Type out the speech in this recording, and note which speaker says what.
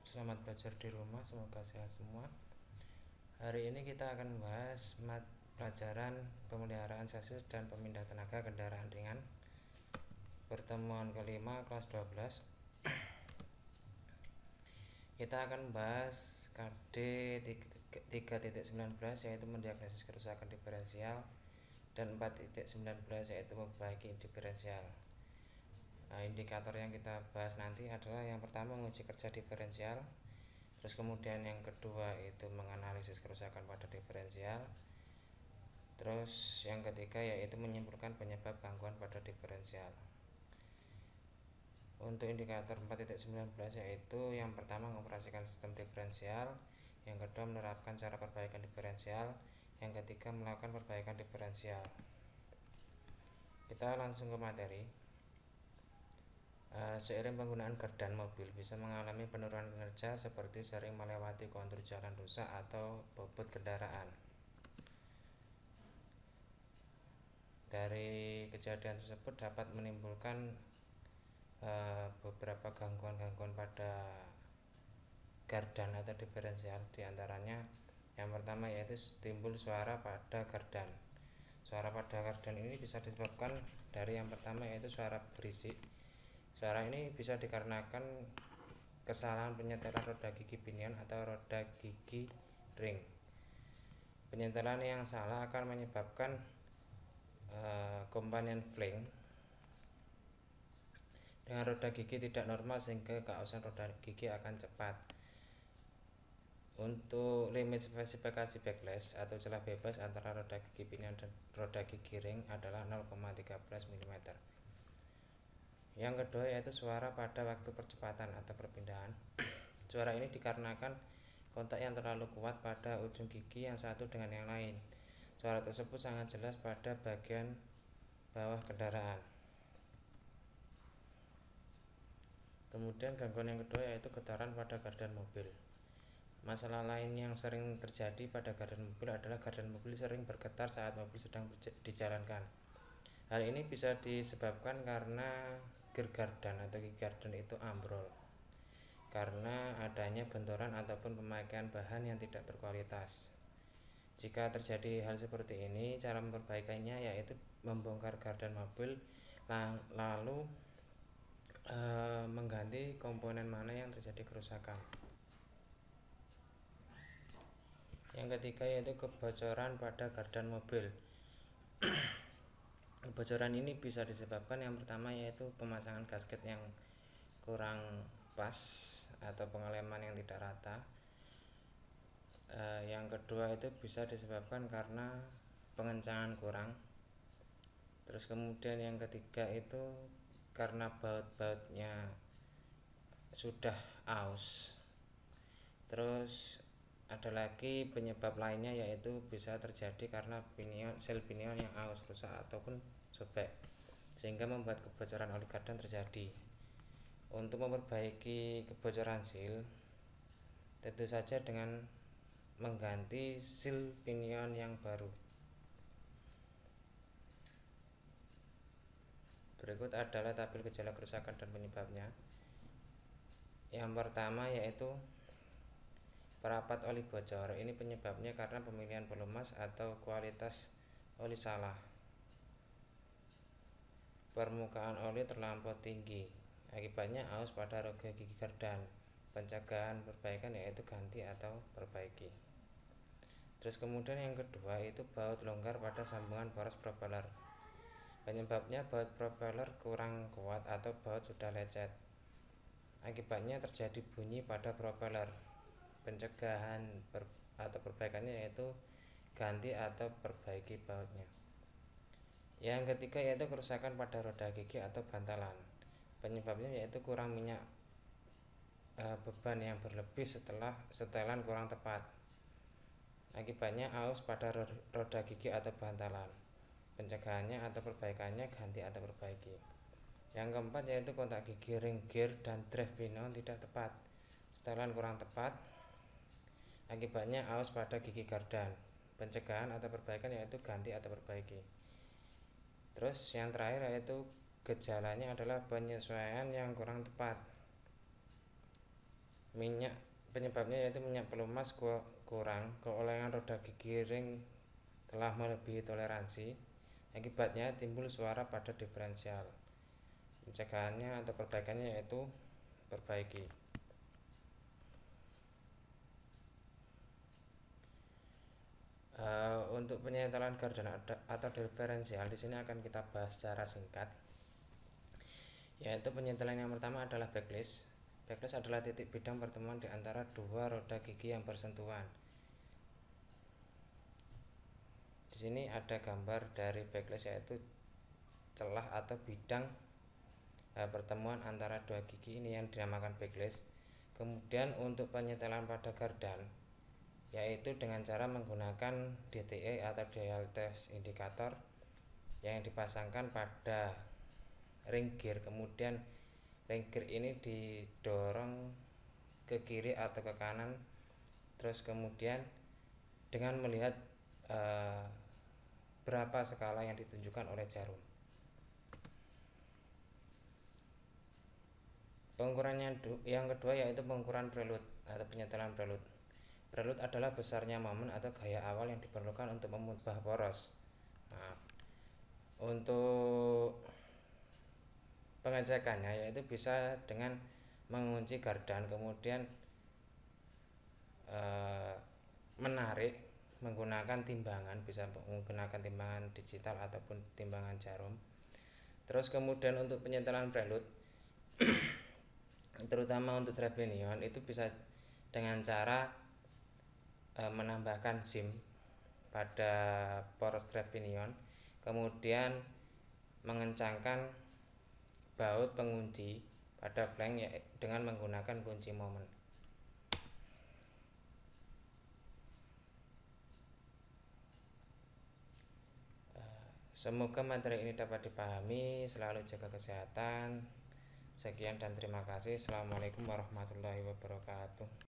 Speaker 1: Selamat belajar di rumah, semoga sehat semua. Hari ini kita akan membahas pelajaran pemeliharaan sasis dan pemindah tenaga kendaraan ringan. Pertemuan kelima kelas 12. Kita akan membahas KD 3.19 yaitu mendiagnosis kerusakan diferensial, dan 4.19 yaitu memperbaiki diferensial. Indikator yang kita bahas nanti adalah yang pertama menguji kerja diferensial, terus kemudian yang kedua itu menganalisis kerusakan pada diferensial, terus yang ketiga yaitu menyimpulkan penyebab gangguan pada diferensial. Untuk indikator 4.19 yaitu yang pertama mengoperasikan sistem diferensial, yang kedua menerapkan cara perbaikan diferensial, yang ketiga melakukan perbaikan diferensial. Kita langsung ke materi. Seiring penggunaan gardan mobil bisa mengalami penurunan kinerja seperti sering melewati kontur jalan rusak atau bobot kendaraan. Dari kejadian tersebut dapat menimbulkan beberapa gangguan-gangguan pada gardan atau diferensial. Diantaranya yang pertama yaitu timbul suara pada gardan. Suara pada gardan ini bisa disebabkan dari yang pertama yaitu suara berisik. Suara ini bisa dikarenakan kesalahan penyetelan roda gigi pinion atau roda gigi ring. Penyetelan yang salah akan menyebabkan companion flank dengan roda gigi tidak normal sehingga keausan roda gigi akan cepat. Untuk limit spesifikasi backlash atau celah bebas antara roda gigi pinion dan roda gigi ring adalah 0,13 mm. Yang kedua yaitu suara pada waktu percepatan atau perpindahan. Suara ini dikarenakan kontak yang terlalu kuat pada ujung gigi yang satu dengan yang lain. Suara tersebut sangat jelas pada bagian bawah kendaraan. Kemudian gangguan yang kedua yaitu getaran pada gardan mobil. Masalah lain yang sering terjadi pada gardan mobil adalah gardan mobil sering bergetar saat mobil sedang dijalankan. Hal ini bisa disebabkan karena gear gardan atau gigi gardan itu ambrol karena adanya benturan ataupun pemakaian bahan yang tidak berkualitas. Jika terjadi hal seperti ini, cara memperbaikinya yaitu membongkar gardan mobil lalu mengganti komponen mana yang terjadi kerusakan. Yang ketiga yaitu kebocoran pada gardan mobil. Kebocoran ini bisa disebabkan yang pertama yaitu pemasangan gasket yang kurang pas atau pengeleman yang tidak rata. Yang kedua itu bisa disebabkan karena pengencangan kurang. Terus kemudian yang ketiga itu karena baut-bautnya sudah aus. Terus ada lagi penyebab lainnya yaitu bisa terjadi karena sel pinion yang aus rusak ataupun sobek sehingga membuat kebocoran oli gardan terjadi. Untuk memperbaiki kebocoran sil tentu saja dengan mengganti sil pinion yang baru. Berikut adalah tabel gejala kerusakan dan penyebabnya. Yang pertama yaitu perapat oli bocor. Ini penyebabnya karena pemilihan pelumas atau kualitas oli salah. Permukaan oli terlampau tinggi, akibatnya aus pada roda gigi gardan. Pencegahan perbaikan yaitu ganti atau perbaiki. Terus kemudian yang kedua itu baut longgar pada sambungan poros propeller. Penyebabnya baut propeller kurang kuat atau baut sudah lecet. Akibatnya terjadi bunyi pada propeller. Pencegahan atau perbaikannya yaitu ganti atau perbaiki bautnya. Yang ketiga yaitu kerusakan pada roda gigi atau bantalan. Penyebabnya yaitu kurang minyak beban yang berlebih setelah setelan kurang tepat. Akibatnya aus pada roda gigi atau bantalan. Pencegahannya atau perbaikannya ganti atau perbaiki. Yang keempat yaitu kontak gigi ring gear dan drive pinion tidak tepat. Setelan kurang tepat. Akibatnya aus pada gigi gardan. Pencegahan atau perbaikan yaitu ganti atau perbaiki. Terus yang terakhir yaitu gejalanya adalah penyesuaian yang kurang tepat. Minyak penyebabnya yaitu minyak pelumas kurang, keolengan roda gigi ring telah melebihi toleransi. Akibatnya timbul suara pada diferensial. Pencegahannya atau perbaikannya yaitu perbaiki. Untuk penyetelan gardan atau diferensial di sini akan kita bahas secara singkat. Yaitu penyetelan yang pertama adalah backlash. Backlash adalah titik bidang pertemuan di antara dua roda gigi yang bersentuhan. Di sini ada gambar dari backlash yaitu celah atau bidang pertemuan antara dua gigi ini yang dinamakan backlash. Kemudian untuk penyetelan pada gardan yaitu dengan cara menggunakan DTE atau dial test indicator yang dipasangkan pada ring gear, kemudian ring gear ini didorong ke kiri atau ke kanan, terus kemudian dengan melihat berapa skala yang ditunjukkan oleh jarum. Pengukuran yang kedua yaitu pengukuran prelude atau penyetelan prelude. Prelude adalah besarnya momen atau gaya awal yang diperlukan untuk mengubah poros. Untuk pengecekannya yaitu bisa dengan mengunci gardan, kemudian menarik menggunakan timbangan, bisa menggunakan timbangan digital ataupun timbangan jarum. Terus kemudian untuk penyetelan prelude terutama untuk trevinion itu bisa dengan cara menambahkan SIM pada poros trevinion, kemudian mengencangkan baut pengunci pada flank dengan menggunakan kunci momen. Semoga materi ini dapat dipahami. Selalu jaga kesehatan. Sekian dan terima kasih. Assalamualaikum warahmatullahi wabarakatuh.